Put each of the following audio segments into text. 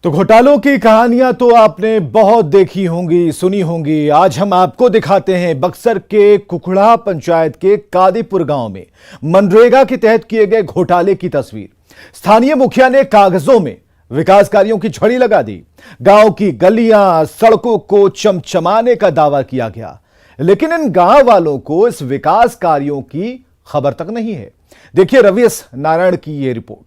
तो घोटालों की कहानियां तो आपने बहुत देखी होंगी, सुनी होंगी। आज हम आपको दिखाते हैं बक्सर के कुकड़ा पंचायत के कादीपुर गांव में मनरेगा के तहत किए गए घोटाले की तस्वीर। स्थानीय मुखिया ने कागजों में विकास कार्यों की झड़ी लगा दी। गांव की गलियां, सड़कों को चमचमाने का दावा किया गया, लेकिन इन गांव वालों को इस विकास कार्यों की खबर तक नहीं है। देखिए रवि एस नारायण की यह रिपोर्ट।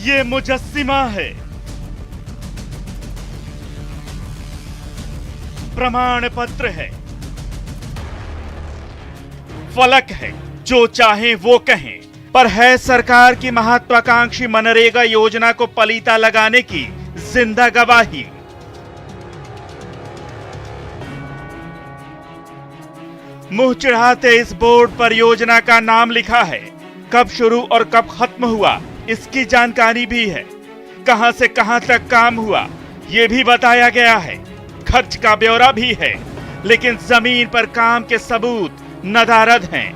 ये मुजस्सिमा है, प्रमाण पत्र है, फलक है, जो चाहे वो कहें, पर है सरकार की महत्वाकांक्षी मनरेगा योजना को पलीता लगाने की जिंदा गवाही। मुंह चढ़ाते इस बोर्ड पर योजना का नाम लिखा है। कब शुरू और कब खत्म हुआ इसकी जानकारी भी है। कहां से कहां तक काम हुआ ये भी बताया गया है। खर्च का ब्यौरा भी है, लेकिन जमीन पर काम के सबूत नदारद हैं।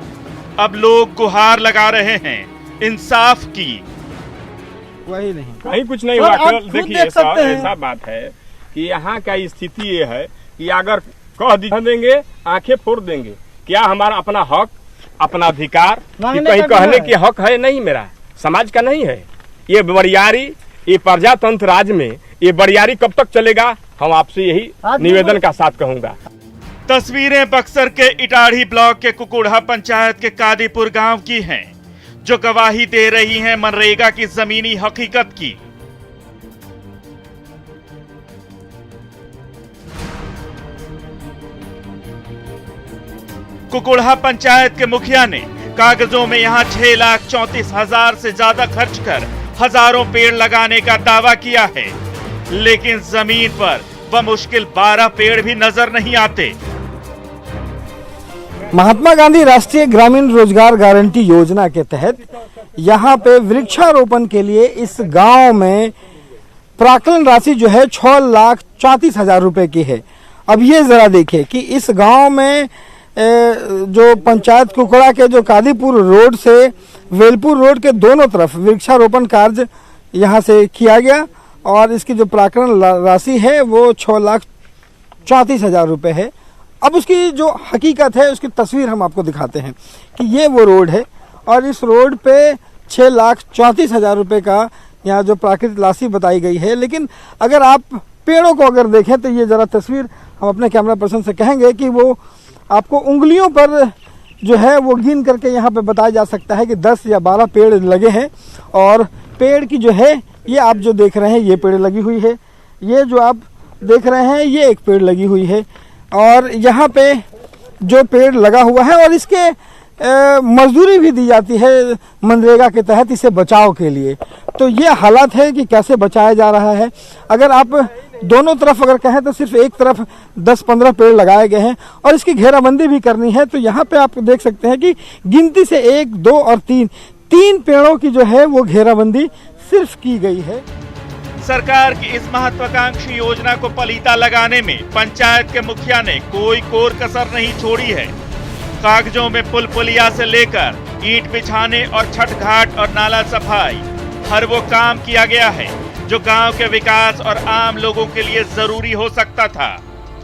अब लोग गुहार लगा रहे हैं इंसाफ की। वही नहीं, कहीं कुछ नहीं हुआ। देखिए सर, ऐसा बात है कि यहाँ का स्थिति ये है कि अगर कह देंगे आंखें फोड़ देंगे। क्या हमारा अपना हक, अपना अधिकार कि कहीं कहने की हक है? नहीं, मेरा समाज का नहीं है। ये बरियारी, ये प्रजातंत्र राज में ये बरियारी कब तक चलेगा? हम आपसे यही निवेदन का साथ कहूंगा। तस्वीरें बक्सर के इटाढ़ी ब्लॉक के कुकुड़ा पंचायत के कादीपुर गांव की हैं, जो गवाही दे रही हैं मनरेगा की जमीनी हकीकत की। कुकुड़ा पंचायत के मुखिया ने कागजों में यहां 6,34,000 से ज्यादा खर्च कर हजारों पेड़ लगाने का दावा किया है, लेकिन जमीन पर बमुश्किल 12 पेड़ भी नजर नहीं आते। महात्मा गांधी राष्ट्रीय ग्रामीण रोजगार गारंटी योजना के तहत यहाँ पे वृक्षारोपण के लिए इस गांव में प्राक्कलन राशि जो है 6,34,000 रुपए की है। अब ये जरा देखिए कि इस गांव में जो पंचायत कुकड़ा के जो कादीपुर रोड से वेलपुर रोड के दोनों तरफ वृक्षारोपण कार्य यहाँ से किया गया और इसकी जो प्राक्कलन राशि है वो 6,34,000 रुपए है। अब उसकी जो हकीकत है उसकी तस्वीर हम आपको दिखाते हैं कि ये वो रोड है और इस रोड पे 6,34,000 रुपए का यहाँ जो प्राकृतिक राशि बताई गई है। लेकिन अगर आप पेड़ों को अगर देखें तो ये ज़रा तस्वीर हम अपने कैमरा पर्सन से कहेंगे कि वो आपको उंगलियों पर जो है वो गिन करके यहाँ पे बताया जा सकता है कि 10 या 12 पेड़ लगे हैं। और पेड़ की जो है ये आप जो देख रहे हैं ये पेड़ लगी हुई है, ये जो आप देख रहे हैं ये एक पेड़ लगी हुई है और यहाँ पे जो पेड़ लगा हुआ है और इसके मजदूरी भी दी जाती है मनरेगा के तहत इसे बचाव के लिए। तो ये हालात है कि कैसे बचाया जा रहा है। अगर आप दोनों तरफ अगर कहें तो सिर्फ एक तरफ 10-15 पेड़ लगाए गए हैं और इसकी घेराबंदी भी करनी है। तो यहाँ पे आप देख सकते हैं कि गिनती से 1, 2 और 3 पेड़ों की जो है वो घेराबंदी सिर्फ की गई है। सरकार की इस महत्वाकांक्षी योजना को पलीता लगाने में पंचायत के मुखिया ने कोई कोर कसर नहीं छोड़ी है। कागजों में पुल पुलिया से लेकर ईंट बिछाने और छठ घाट और नाला सफाई हर वो काम किया गया है जो गांव के विकास और आम लोगों के लिए जरूरी हो सकता था।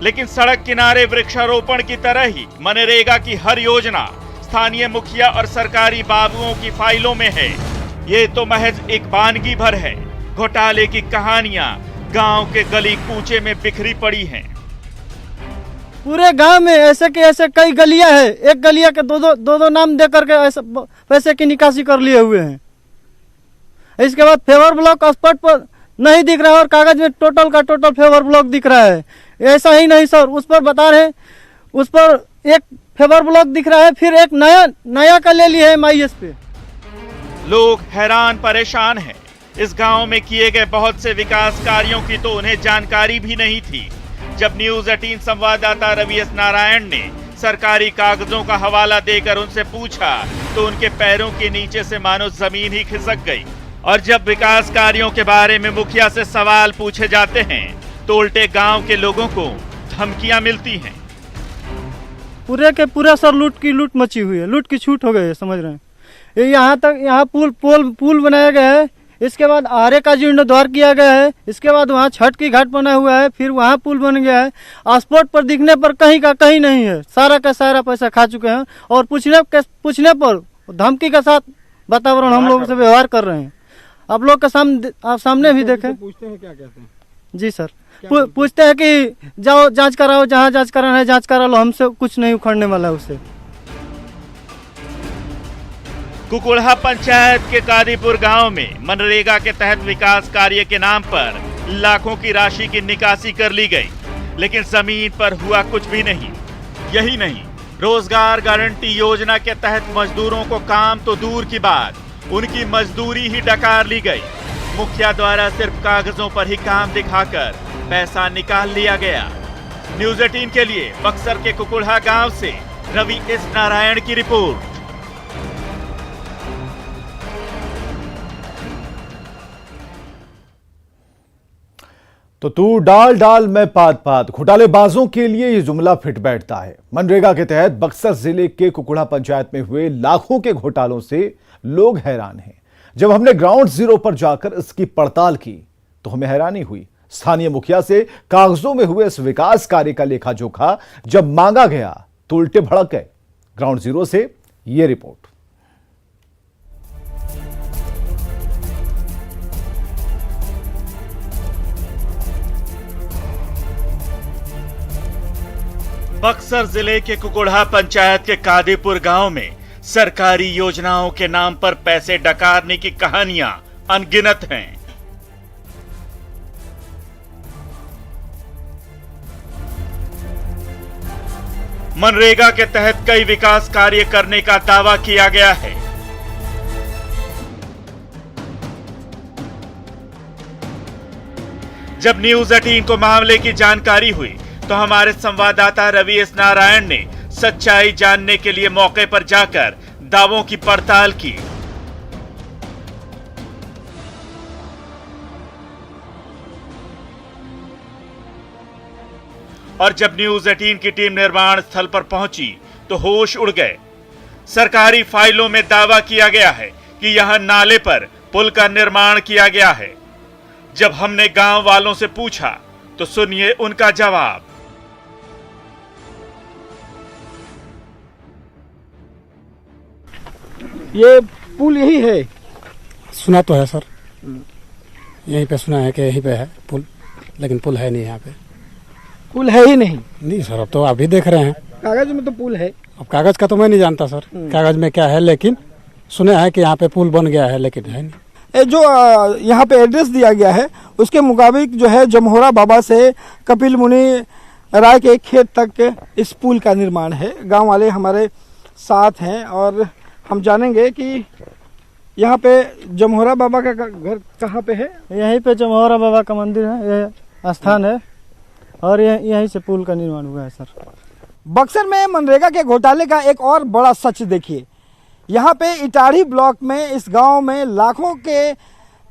लेकिन सड़क किनारे वृक्षारोपण की तरह ही मनरेगा की हर योजना स्थानीय मुखिया और सरकारी बाबुओं की फाइलों में है। ये तो महज एक वानगी भर है। घोटाले की कहानियां गांव के गली कूचे में बिखरी पड़ी हैं। पूरे गांव में ऐसे के ऐसे कई गलियां हैं। एक गलिया के दो नाम दे करके ऐसे पैसे की निकासी कर लिए हुए हैं। इसके बाद फेवर ब्लॉक स्पॉट पर नहीं दिख रहा है और कागज में टोटल का टोटल फेवर ब्लॉक दिख रहा है। ऐसा ही नहीं सर, उस पर बता रहे हैं उस पर एक फेवर ब्लॉक दिख रहा है, फिर एक नया का ले लिया है MIS पे। लोग हैरान परेशान हैं। इस गांव में किए गए बहुत से विकास कार्यों की तो उन्हें जानकारी भी नहीं थी। जब न्यूज 18 संवाददाता रवि एस नारायण ने सरकारी कागजों का हवाला देकर उनसे पूछा तो उनके पैरों के नीचे से मानो जमीन ही खिसक गई। और जब विकास कार्यों के बारे में मुखिया से सवाल पूछे जाते हैं तो उल्टे गांव के लोगों को धमकियां मिलती हैं। पूरे के पूरा सर लूट मची हुई है, लूट की छूट हो गई है, समझ रहे हैं। ये यहाँ तक यहाँ पुल बनाया गया है, इसके बाद आरे का जीर्णोद्धार किया गया है, इसके बाद वहाँ छठ की घाट बना हुआ है, फिर वहाँ पुल बन गया है। पासपोर्ट पर दिखने पर कहीं का कहीं नहीं है, सारा का सारा पैसा खा चुके हैं और पूछने पर धमकी के साथ वातावरण हम लोगों से व्यवहार कर रहे हैं। आप लोग के सामने भी देखें। पूछते हैं क्या कहते हैं? जी सर, पूछते हैं कि जाओ जांच कराओ, जहाँ जांच कराना है जांच करा लो, हमसे कुछ नहीं उखड़ने वाला उससे। कुकुड़हा पंचायत के कादीपुर गांव में मनरेगा के तहत विकास कार्य के नाम पर लाखों की राशि की निकासी कर ली गई, लेकिन जमीन पर हुआ कुछ भी नहीं। यही नहीं, रोजगार गारंटी योजना के तहत मजदूरों को काम तो दूर की बात, उनकी मजदूरी ही डकार ली गई। मुखिया द्वारा सिर्फ कागजों पर ही काम दिखाकर पैसा निकाल लिया गया। न्यूज़ 18 के लिए बक्सर के कुकुड़हा गांव से रवि एस नारायण की रिपोर्ट। तो तू डाल डाल मैं पात पात, घोटालेबाजों के लिए यह जुमला फिट बैठता है। मनरेगा के तहत बक्सर जिले के कुकुड़ा पंचायत में हुए लाखों के घोटालों से लोग हैरान हैं। जब हमने ग्राउंड जीरो पर जाकर इसकी पड़ताल की तो हमें हैरानी हुई। स्थानीय मुखिया से कागजों में हुए इस विकास कार्य का लेखा जोखा जब मांगा गया तो उल्टे भड़क गए। ग्राउंड जीरो से यह रिपोर्ट। बक्सर जिले के कुकुड़हा पंचायत के कादीपुर गांव में सरकारी योजनाओं के नाम पर पैसे डकारने की कहानियां अनगिनत हैं। मनरेगा के तहत कई विकास कार्य करने का दावा किया गया है। जब न्यूज़ 18 को मामले की जानकारी हुई तो हमारे संवाददाता रवि एस नारायण ने सच्चाई जानने के लिए मौके पर जाकर दावों की पड़ताल की। और जब न्यूज़ 18 की टीम निर्माण स्थल पर पहुंची तो होश उड़ गए। सरकारी फाइलों में दावा किया गया है कि यहां नाले पर पुल का निर्माण किया गया है। जब हमने गांव वालों से पूछा तो सुनिए उनका जवाब। ये पुल यही है? सुना तो है सर, यहीं पे सुना है कि यहीं पे है पुल, लेकिन पुल है नहीं यहाँ पे। पुल है ही नहीं? नहीं सर, अब तो आप भी देख रहे हैं कागज में तो पुल है। अब कागज का तो मैं नहीं जानता सर, कागज में क्या है, लेकिन सुने हैं कि यहाँ पे पुल बन गया है, लेकिन है नहीं। जो यहाँ पे एड्रेस दिया गया है उसके मुताबिक जो है जमहोरा बाबा से कपिल मुनि राय के खेत तक इस पुल का निर्माण है। गांव वाले हमारे साथ हैं और हम जानेंगे कि यहाँ पे जमहोरा बाबा का घर कहाँ पे है। यहीं पे जमहोरा बाबा का मंदिर है, यह स्थान है और यहीं से पुल का निर्माण हुआ है। सर, बक्सर में मनरेगा के घोटाले का एक और बड़ा सच देखिए। यहाँ पे इटाढ़ी ब्लॉक में इस गांव में लाखों के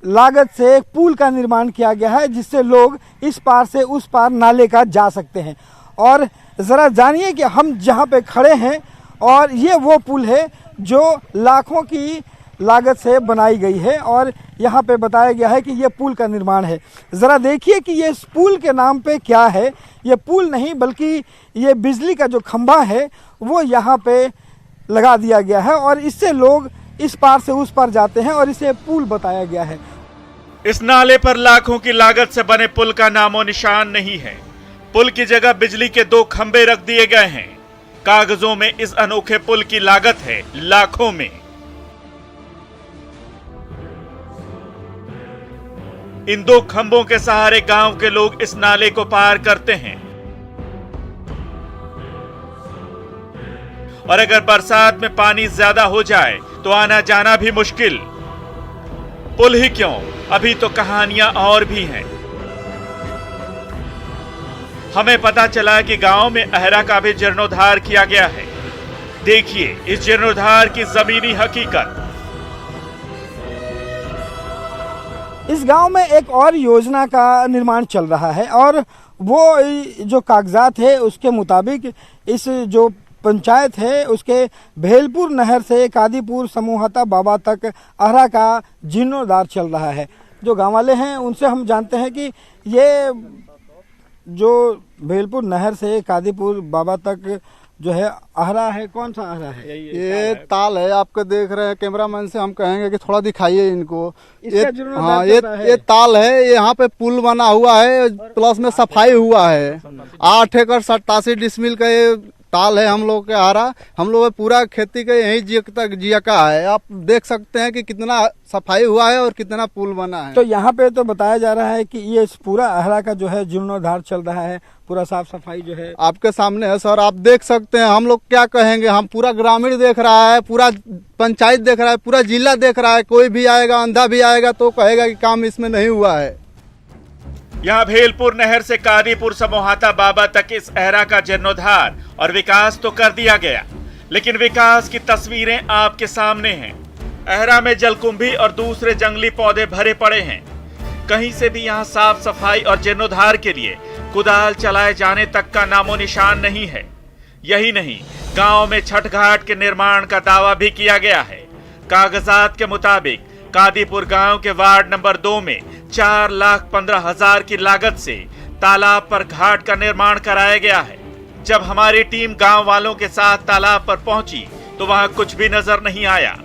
लागत से पुल का निर्माण किया गया है, जिससे लोग इस पार से उस पार नाले का जा सकते हैं। और ज़रा जानिए कि हम जहाँ पे खड़े हैं और ये वो पुल है जो लाखों की लागत से बनाई गई है और यहाँ पे बताया गया है कि ये पुल का निर्माण है। ज़रा देखिए कि ये इस पुल के नाम पे क्या है। ये पुल नहीं बल्कि ये बिजली का जो खंभा है वो यहाँ पे लगा दिया गया है और इससे लोग इस पार से उस पार जाते हैं और इसे पुल बताया गया है। इस नाले पर लाखों की लागत से बने पुल का नामो निशान नहीं है। पुल की जगह बिजली के 2 खंभे रख दिए गए हैं। कागजों में इस अनोखे पुल की लागत है लाखों में। इन 2 खंभों के सहारे गांव के लोग इस नाले को पार करते हैं और अगर बरसात में पानी ज्यादा हो जाए तो आना जाना भी मुश्किल। पुल ही क्यों, अभी तो कहानियां और भी हैं। हमें पता चला कि गांव में अहरा का भी जीर्णोद्धार किया गया है। देखिए इस जीर्णोद्धार की जमीनी हकीकत। इस गांव में एक और योजना का निर्माण चल रहा है और वो जो कागजात है उसके मुताबिक इस जो पंचायत है उसके भेलपुर नहर से कादीपुर समूहता बाबा तक अहरा का जीर्णोद्धार चल रहा है। जो गांव वाले हैं उनसे हम जानते हैं कि ये जो भेलपुर नहर से कादीपुर बाबा तक जो है अहरा है, कौन सा अहरा है? ये ताल है, आपको देख रहे हैं कैमरामैन से हम कहेंगे कि थोड़ा दिखाइए इनको। इसका जीर्णोद्धार चल रहा है। ये ताल है, यहाँ पे पुल बना हुआ है, प्लस में सफाई हुआ है। 8 एकड़ 87 डिसमिल का ये ताल है हम लोग के अहरा। हम लोग पूरा खेती का यही जियका है। आप देख सकते हैं कि कितना सफाई हुआ है और कितना पुल बना है। तो यहाँ पे तो बताया जा रहा है कि ये पूरा अहरा का जो है जीर्णोद्धार चल रहा है, पूरा साफ सफाई जो है आपके सामने है सर, आप देख सकते हैं। हम लोग क्या कहेंगे, हम पूरा ग्रामीण देख रहा है, पूरा पंचायत देख रहा है, पूरा जिला देख रहा है। कोई भी आएगा, अंधा भी आएगा तो कहेगा कि काम इसमें नहीं हुआ है। यहाँ भेलपुर नहर से कादीपुर समूहता बाबा तक इस अहरा का जीर्णोद्धार और विकास तो कर दिया गया, लेकिन विकास की तस्वीरें आपके सामने हैं। अहरा में जलकुंभी और दूसरे जंगली पौधे भरे पड़े हैं। कहीं से भी यहाँ साफ सफाई और जीर्णोद्धार के लिए कुदाल चलाए जाने तक का नामो निशान नहीं है। यही नहीं, गांव में छठ घाट के निर्माण का दावा भी किया गया है। कागजात के मुताबिक कादीपुर गांव के वार्ड नंबर 2 में 4,15,000 की लागत से तालाब पर घाट का निर्माण कराया गया है। जब हमारी टीम गांव वालों के साथ तालाब पर पहुंची तो वहां कुछ भी नजर नहीं आया।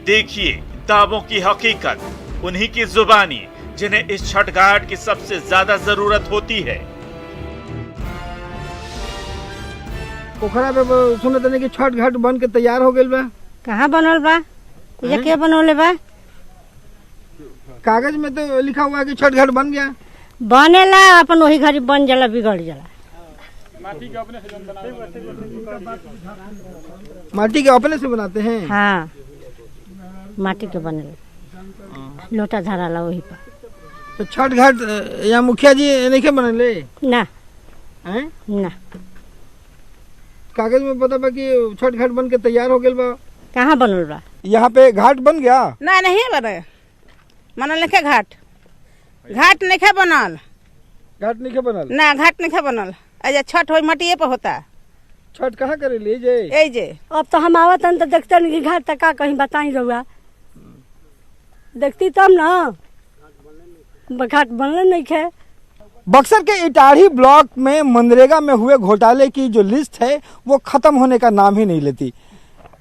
देखिए दावों की हकीकत, उन्हीं की जुबानी जिन्हें इस छठ घाट की सबसे ज्यादा जरूरत होती है। पोखरा पे सुने तने कि छठ घाट बन के तैयार हो गइल बा। कहाँ बनल बा? ये के बनौले बा? कागज में तो लिखा हुआ है कि छठ घाट बन गया। बनेला अपन वही घड़ी बन जाला, बिगड़ जाला। माटी के अपने से बनाते हैं। हाँ, माटी के बनेला, लोटा धराला वही पर। तो छठ घाट यहाँ मुखिया जी नहीं के बनले ना हैं? ना, कागज में पता बा कि छठ घाट बन के तैयार हो गइल बा। कहाँ बनल बा? यहाँ पे घाट बन गया? ना, नहीं बने, बनल नहीं घाट। घाट नहीं बनल, घाट नहीं बनल ना, घाट नहीं बनल। अजा छठ हो मटिए पे होता। छठ कहाँ करे ले जे? ए जे अब तो हम आवत तो देखते नहीं घाट तक का कहीं बताई रहुआ, देखती तब ना। घाट बनले नहीं है। बक्सर के इटाढ़ी ब्लॉक में मनरेगा में हुए घोटाले की जो लिस्ट है वो खत्म होने का नाम ही नहीं लेती।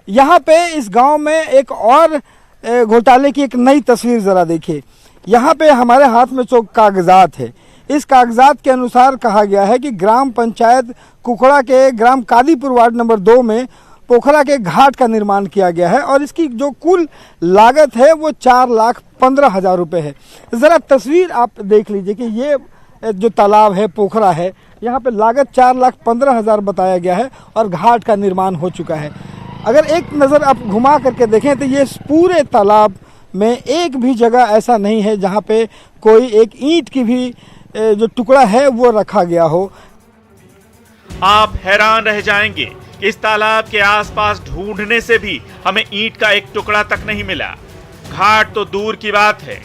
यहाँ पे इस गांव में एक और घोटाले की एक नई तस्वीर जरा देखिए। यहाँ पे हमारे हाथ में जो कागजात है, इस कागजात के अनुसार कहा गया है कि ग्राम पंचायत कुकड़ा के ग्राम कादीपुर वार्ड नंबर 2 में पोखरा के घाट का निर्माण किया गया है और इसकी जो कुल लागत है वो 4,15,000 रुपये है। ज़रा तस्वीर आप देख लीजिए कि ये जो तालाब है, पोखरा है, यहाँ पे लागत 4,15,000 बताया गया है और घाट का निर्माण हो चुका है। अगर एक नज़र आप घुमा करके देखें तो ये पूरे तालाब में एक भी जगह ऐसा नहीं है जहाँ पे कोई एक ईंट की भी जो टुकड़ा है वो रखा गया हो। आप हैरान रह जाएंगे कि इस तालाब के आसपास ढूंढने से भी हमें ईंट का एक टुकड़ा तक नहीं मिला। घाट तो दूर की बात है,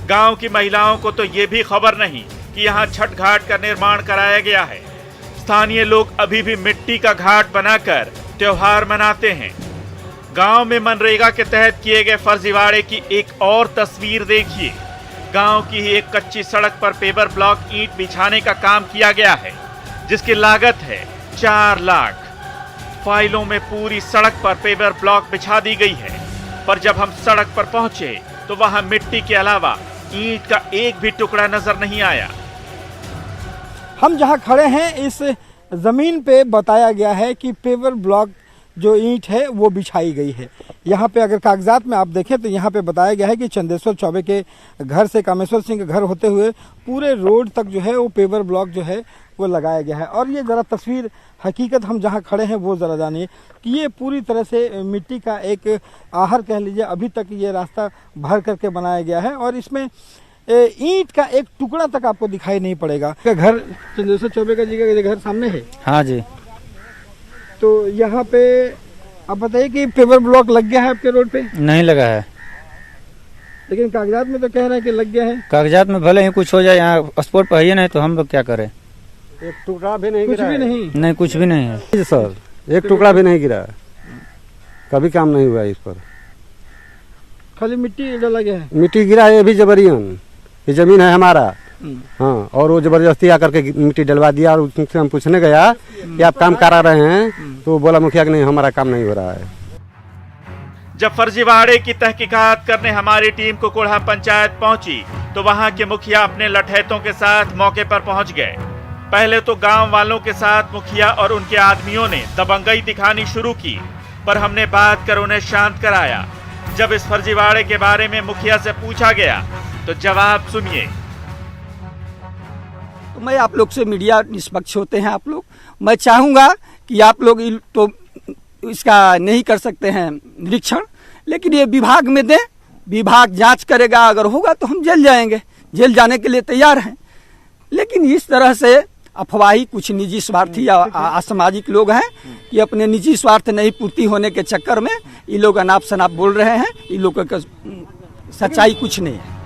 गांव की महिलाओं को तो ये भी खबर नहीं कि यहाँ छठ घाट का निर्माण कराया गया है। स्थानीय लोग अभी भी मिट्टी का घाट बनाकर त्योहार मनाते हैं। गांव में मनरेगा के तहत किए गए फर्जीवाड़े की एक और तस्वीर देखिए। गांव की ही एक कच्ची सड़क पर पेवर ब्लॉक ईंट बिछाने का काम किया गया है, जिसकी लागत है 4 लाख। फाइलों में पूरी सड़क पर पेवर ब्लॉक बिछा दी गई है, पर जब हम सड़क पर पहुंचे तो वहां मिट्टी के अलावा ईंट का एक भी टुकड़ा नजर नहीं आया। हम जहां खड़े हैं इस जमीन पे बताया गया है कि पेवर ब्लॉक जो ईंट है वो बिछाई गई है। यहाँ पे अगर कागजात में आप देखें तो यहाँ पे बताया गया है कि चंदेश्वर चौबे के घर से कामेश्वर सिंह के घर होते हुए पूरे रोड तक जो है वो पेवर ब्लॉक जो है वो लगाया गया है। और ये ज़रा तस्वीर हकीकत हम जहाँ खड़े हैं वो ज़रा जानिए कि ये पूरी तरह से मिट्टी का एक आहर कह लीजिए, अभी तक ये रास्ता भर करके बनाया गया है और इसमें ईंट का एक टुकड़ा तक आपको दिखाई नहीं पड़ेगा। घर चंदेश्वर चौबे का जी का घर सामने है। हाँ जी। तो यहाँ पे आप बताइए कि पेवर ब्लॉक लग गया है आपके रोड पे? नहीं लगा है, लेकिन कागजात में तो कह रहे हैं कि लग गया है। कागजात में भले ही कुछ हो जाए, यहाँ स्पोर्ट पर है नहीं तो हम लोग क्या करें? एक टुकड़ा भी नहीं, कुछ भी नहीं। नहीं, कुछ भी नहीं है सर। एक टुकड़ा भी नहीं गिरा, कभी काम नहीं हुआ इस पर। खाली मिट्टी डाला गया है। मिट्टी गिरा है, ये भी जबरियन, ये जमीन है हमारा। हाँ, और वो जबरदस्ती आकर के मिट्टी डलवा दिया। और उनसे हम पूछने गया कि आप काम करा रहे हैं, तो बोला मुखिया कि नहीं, हमारा काम नहीं हो रहा है। जब फर्जीवाड़े की तहकीकात करने हमारी टीम कुकुड़ा पंचायत पहुंची तो वहां के मुखिया अपने लठैतों के साथ मौके पर पहुंच गए। पहले तो गांव वालों के साथ मुखिया और उनके आदमियों ने दबंगई दिखानी शुरू की, पर हमने बात कर उन्हें शांत कराया। जब इस फर्जीवाड़े के बारे में मुखिया से पूछा गया तो जवाब सुनिए। तो मैं आप लोग से, मीडिया निष्पक्ष होते हैं आप लोग, मैं चाहूँगा कि आप लोग तो इसका नहीं कर सकते हैं निरीक्षण, लेकिन ये विभाग में दें, विभाग जांच करेगा, अगर होगा तो हम जेल जाएंगे, जेल जाने के लिए तैयार हैं। लेकिन इस तरह से अफवाही कुछ निजी स्वार्थी या असामाजिक लोग हैं कि अपने निजी स्वार्थ नहीं पूर्ति होने के चक्कर में ये लोग अनाप शनाप बोल रहे हैं। ये लोगों का सच्चाई कुछ नहीं है।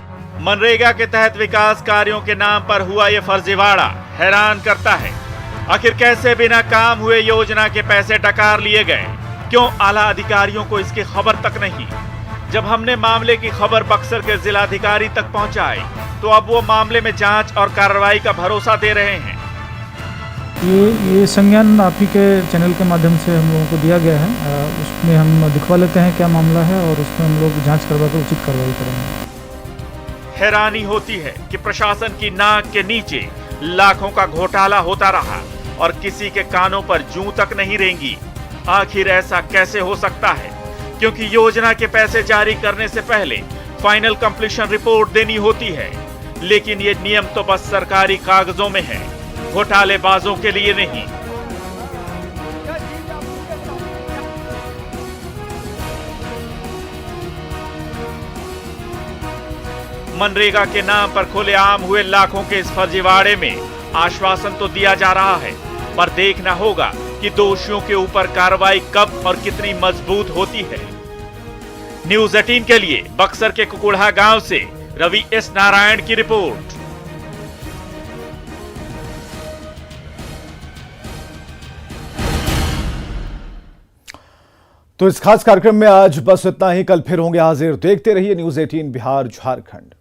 मनरेगा के तहत विकास कार्यों के नाम पर हुआ ये फर्जीवाड़ा हैरान करता है। आखिर कैसे बिना काम हुए योजना के पैसे डकार लिए गए? क्यों आला अधिकारियों को इसकी खबर तक नहीं? जब हमने मामले की खबर बक्सर के जिलाधिकारी तक पहुंचाई तो अब वो मामले में जांच और कार्रवाई का भरोसा दे रहे हैं। ये संज्ञान आप ही के चैनल के माध्यम से हम लोगों को दिया गया है, उसमें हम दिखवा लेते हैं क्या मामला है और उसमें हम लोग जांच करवा कर उचित कार्रवाई करेंगे। हैरानी होती है कि प्रशासन की नाक के नीचे लाखों का घोटाला होता रहा और किसी के कानों पर जूं तक नहीं रेंगी। आखिर ऐसा कैसे हो सकता है? क्योंकि योजना के पैसे जारी करने से पहले फाइनल कंप्लीशन रिपोर्ट देनी होती है, लेकिन ये नियम तो बस सरकारी कागजों में है, घोटालेबाजों के लिए नहीं। मनरेगा के नाम पर खुलेआम हुए लाखों के इस फर्जीवाड़े में आश्वासन तो दिया जा रहा है, पर देखना होगा कि दोषियों के ऊपर कार्रवाई कब और कितनी मजबूत होती है। न्यूज़ 18 के लिए बक्सर के कुकुड़ा गांव से रवि एस नारायण की रिपोर्ट। तो इस खास कार्यक्रम में आज बस इतना ही। कल फिर होंगे हाजिर। देखते रहिए न्यूज़ 18 बिहार झारखंड।